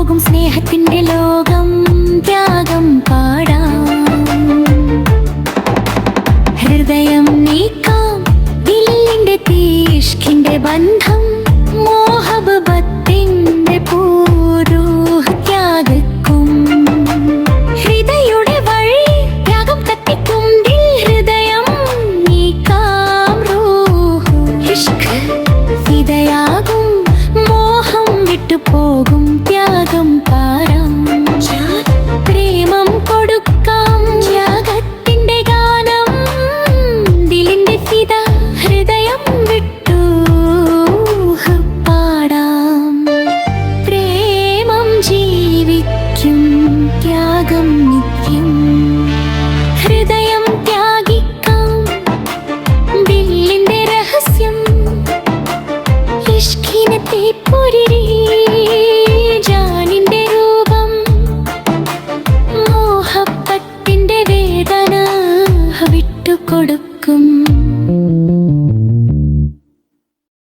പോകും സ്നേഹത്തിന്റെ ലോകം ത്യാഗം പാടാം. ഹൃദയം നീക്കാം ദിലിന്റെ തീഷ്കിന്റെ ബന്ധം മോഹബത്തിന്റെ പൂരൂഹ് ത്യാഗക്കും. ഹൃദയുടെ വഴി ത്യാഗം കത്തിക്കും ദിൽ ഹൃദയം നീക്കാം റൂഹ് ഇഷ്ക് ഫിദയാകും മോഹം വിട്ടുപോകും ത്യാഗം പാരാ.